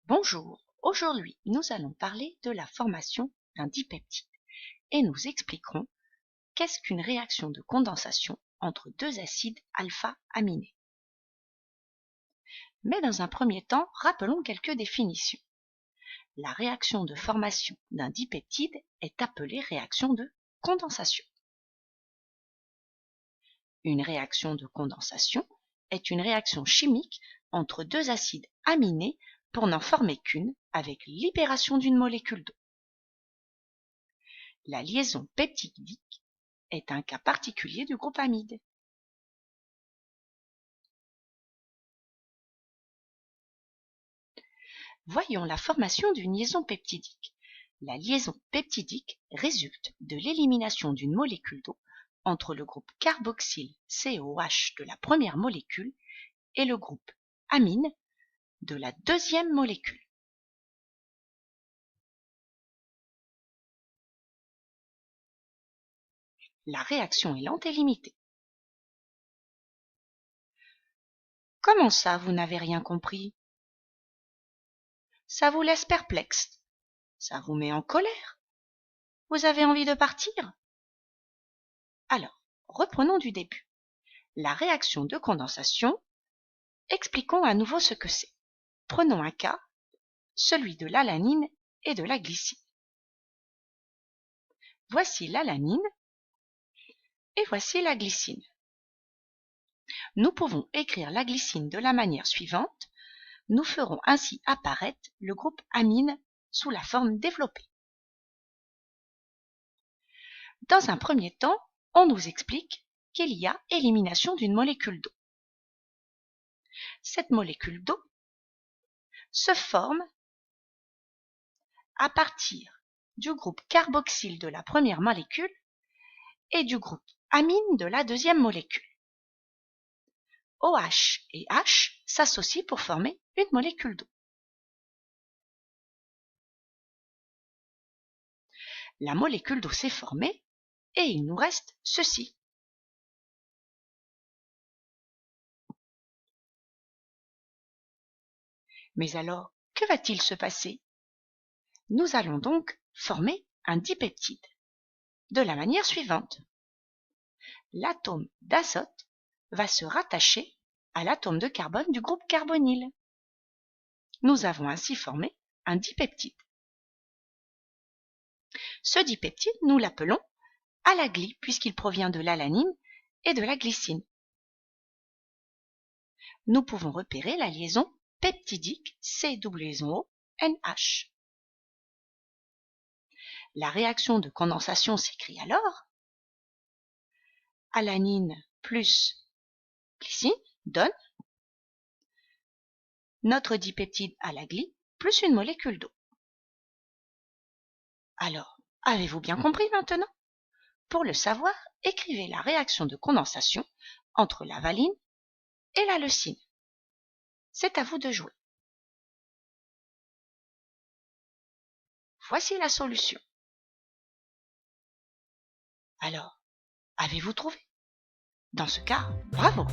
Bonjour, aujourd'hui nous allons parler de la formation d'un dipeptide et nous expliquerons qu'est-ce qu'une réaction de condensation entre deux acides alpha-aminés. Mais dans un premier temps, rappelons quelques définitions. La réaction de formation d'un dipeptide est appelée réaction de condensation. Une réaction de condensation est une réaction chimique entre deux acides aminés pour n'en former qu'une avec libération d'une molécule d'eau. La liaison peptidique est un cas particulier du groupe amide. Voyons la formation d'une liaison peptidique. La liaison peptidique résulte de l'élimination d'une molécule d'eau entre le groupe carboxyle COH de la première molécule et le groupe amine de la deuxième molécule. La réaction est lente et limitée. Comment ça, vous n'avez rien compris? Ça vous laisse perplexe? Ça vous met en colère? Vous avez envie de partir? Alors, reprenons du début. La réaction de condensation, expliquons à nouveau ce que c'est. Prenons un cas, celui de l'alanine et de la glycine. Voici l'alanine et voici la glycine. Nous pouvons écrire la glycine de la manière suivante. Nous ferons ainsi apparaître le groupe amine sous la forme développée. Dans un premier temps, on nous explique qu'il y a élimination d'une molécule d'eau. Cette molécule d'eau se forme à partir du groupe carboxyle de la première molécule et du groupe amine de la deuxième molécule. OH et H s'associent pour former une molécule d'eau. La molécule d'eau s'est formée et il nous reste ceci. Mais alors, que va-t-il se passer? Nous allons donc former un dipeptide de la manière suivante. L'atome d'azote va se rattacher à l'atome de carbone du groupe carbonyle. Nous avons ainsi formé un dipeptide. Ce dipeptide, nous l'appelons alagli puisqu'il provient de l'alanine et de la glycine. Nous pouvons repérer la liaison peptidique C-O-NH. La réaction de condensation s'écrit alors alanine plus glycine donne notre dipeptide alagli plus une molécule d'eau. Alors, avez-vous bien compris maintenant? Pour le savoir, écrivez la réaction de condensation entre la valine et la leucine. C'est à vous de jouer. Voici la solution. Alors, avez-vous trouvé? Dans ce cas, bravo!